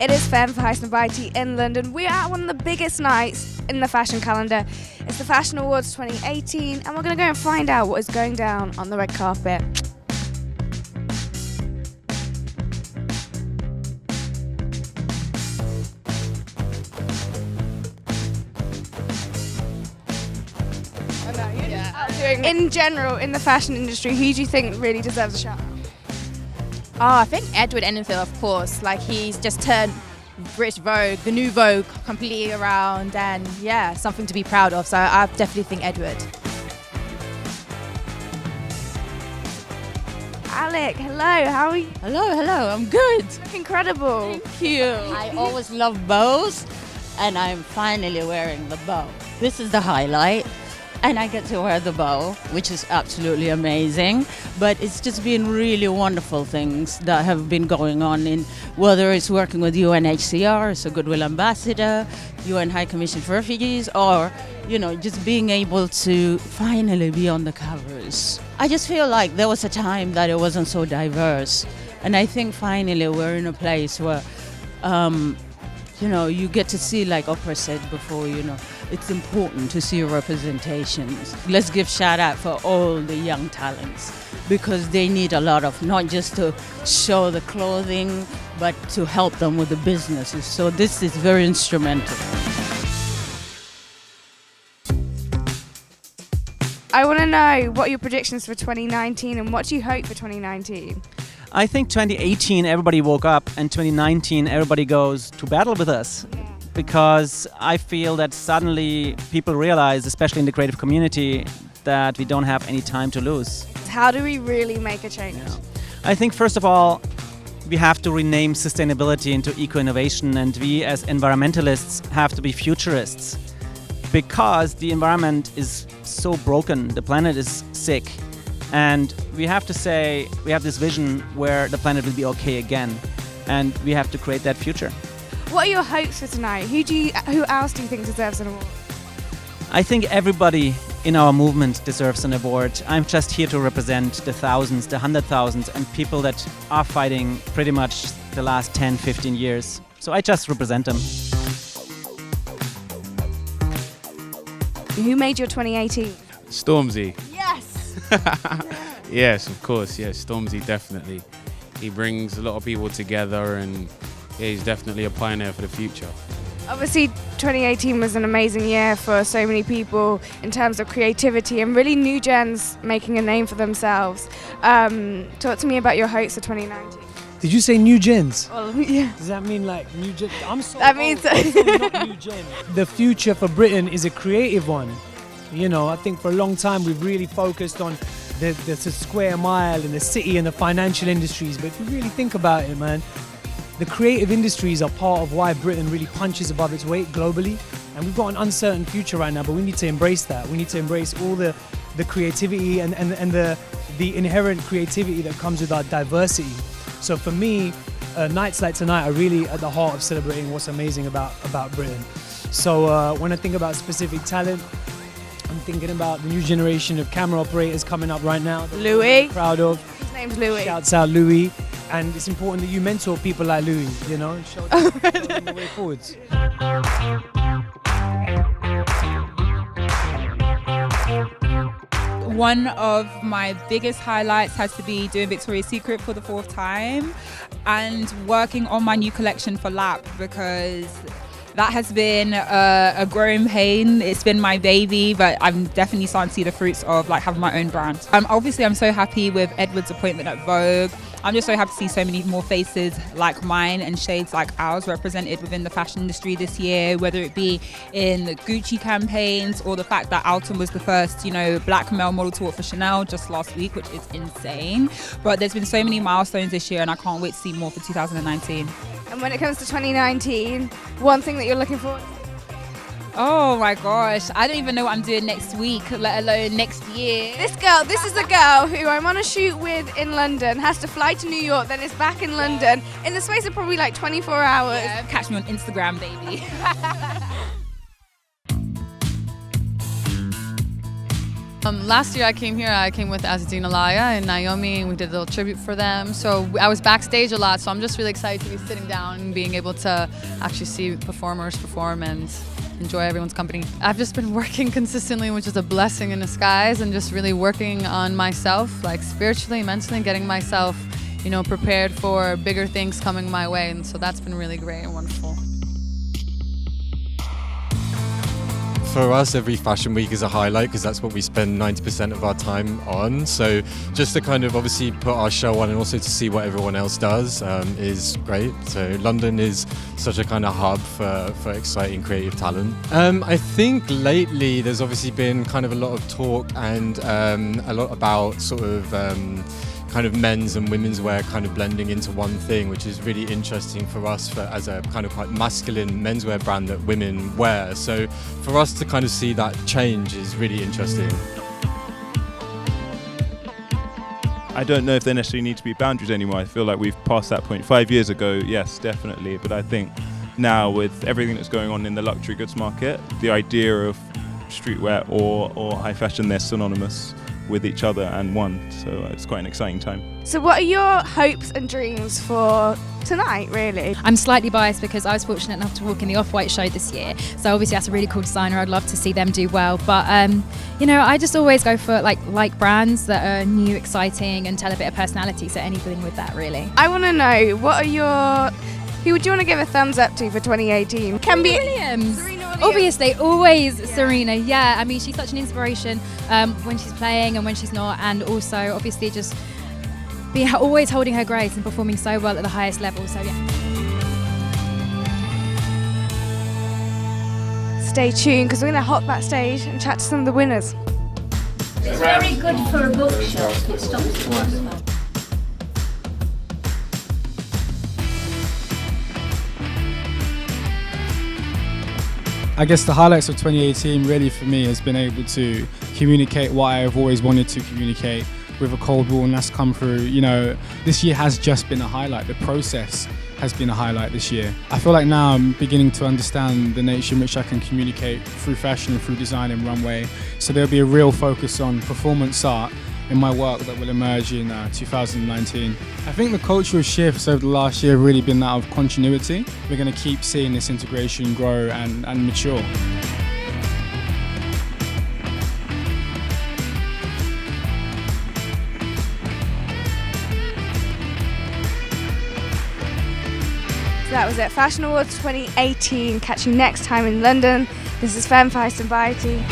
It is Femme for Highsnobiety in London. We are at one of the biggest nights in the fashion calendar. It's the Fashion Awards 2018, and we're going to go and find out what is going down on the red carpet. In general, in the fashion industry, who do you think really deserves a shout out? Oh, I think Edward Enninful, of course. Like, he's just turned British Vogue, the new Vogue, completely around, and yeah, something to be proud of. So I definitely think Edward. Alec, hello, how are you? Hello, I'm good. Incredible. Thank you. I always love bows, and I'm finally wearing the bow. This is the highlight. And I get to wear the bow, which is absolutely amazing. But it's just been really wonderful things that have been going on, in whether it's working with UNHCR as a Goodwill Ambassador, UN High Commission for Refugees, or, just being able to finally be on the covers. I just feel like there was a time that it wasn't so diverse. And I think finally we're in a place where, you get to see, like Oprah said before, it's important to see representations. Let's give shout out for all the young talents, because they need a lot of, not just to show the clothing, but to help them with the businesses. So this is very instrumental. I want to know what are your predictions for 2019 and what do you hope for 2019? I think 2018 everybody woke up, and 2019 everybody goes to battle with us. Because I feel that suddenly people realize, especially in the creative community, that we don't have any time to lose. How do we really make a change? I think first of all, we have to rename sustainability into eco-innovation, and we as environmentalists have to be futurists. Because the environment is so broken, the planet is sick, and we have to say, we have this vision where the planet will be okay again, and we have to create that future. What are your hopes for tonight? Who else do you think deserves an award? I think everybody in our movement deserves an award. I'm just here to represent the thousands, the 100,000s, and people that are fighting pretty much the last 10, 15 years. So I just represent them. Who made your 2018? Stormzy. Yes! Yes, of course. Yes, Stormzy, definitely. He brings a lot of people together, and he's definitely a pioneer for the future. Obviously, 2018 was an amazing year for so many people in terms of creativity and really new gens making a name for themselves. Talk to me about your hopes for 2019. Did you say new gens? Well, yeah. Does that mean like new gen? I'm so That means I'm so not new gen. The future for Britain is a creative one. I think for a long time we've really focused on the square mile and the city and the financial industries. But if you really think about it, man, the creative industries are part of why Britain really punches above its weight globally. And we've got an uncertain future right now, but we need to embrace that. We need to embrace all the creativity and the inherent creativity that comes with our diversity. So for me, nights like tonight are really at the heart of celebrating what's amazing about Britain. So when I think about specific talent, I'm thinking about the new generation of camera operators coming up right now. Louis. Proud of. His name's Louis. Shouts out Louis. And it's important that you mentor people like Louis, and show them the way forwards. One of my biggest highlights has to be doing Victoria's Secret for the 4th time and working on my new collection for LAP, because that has been a growing pain. It's been my baby, but I'm definitely starting to see the fruits of having my own brand. Obviously, I'm so happy with Edward's appointment at Vogue. I'm just so happy to see so many more faces like mine and shades like ours represented within the fashion industry this year, whether it be in the Gucci campaigns or the fact that Alton was the first, black male model to work for Chanel just last week, which is insane. But there's been so many milestones this year, and I can't wait to see more for 2019. And when it comes to 2019, one thing that you're looking forward to? Oh my gosh, I don't even know what I'm doing next week, let alone next year. This is a girl who I'm on a shoot with in London, has to fly to New York, then is back in London in the space of probably 24 hours. Yeah, catch me on Instagram, baby. Last year I came here, I came with Azadine Alaya and Naomi, and we did a little tribute for them. So I was backstage a lot, so I'm just really excited to be sitting down and being able to actually see performers perform and enjoy everyone's company. I've just been working consistently, which is a blessing in disguise, and just really working on myself, like spiritually, mentally, getting myself, prepared for bigger things coming my way. And so that's been really great and wonderful. For us, every fashion week is a highlight because that's what we spend 90% of our time on. So just to kind of obviously put our show on and also to see what everyone else does is great. So London is such a kind of hub for exciting creative talent. I think lately there's obviously been kind of a lot of talk and a lot about sort of kind of men's and women's wear kind of blending into one thing, which is really interesting for us as a kind of quite masculine menswear brand that women wear. So for us to kind of see that change is really interesting. I don't know if there necessarily need to be boundaries anymore. I feel like we've passed that point. 5 years ago, yes, definitely. But I think now with everything that's going on in the luxury goods market, the idea of streetwear or high fashion, they're synonymous with each other and one, so it's quite an exciting time. So what are your hopes and dreams for tonight, really? I'm slightly biased because I was fortunate enough to walk in the Off-White show this year, so obviously that's a really cool designer. I'd love to see them do well, but I just always go for like brands that are new, exciting, and tell a bit of personality, so anything with that, really. I want to know, who would you want to give a thumbs up to for 2018? Can be Williams. Serena Williams. Obviously, always Serena. Yeah, I mean, she's such an inspiration when she's playing and when she's not, and also obviously just always holding her grace and performing so well at the highest level. So yeah. Stay tuned because we're going to hop backstage and chat to some of the winners. It's very good for a bookshop. It stops once. I guess the highlights of 2018 really for me has been able to communicate what I've always wanted to communicate with a Cold War, and that's come through. This year has just been a highlight. The process has been a highlight this year. I feel like now I'm beginning to understand the nature in which I can communicate through fashion and through design and runway. So there'll be a real focus on performance art in my work that will emerge in 2019. I think the cultural shifts over the last year have really been that of continuity. We're going to keep seeing this integration grow and mature. So that was it. Fashion Awards 2018. Catch you next time in London. This is Femme Feist and Variety.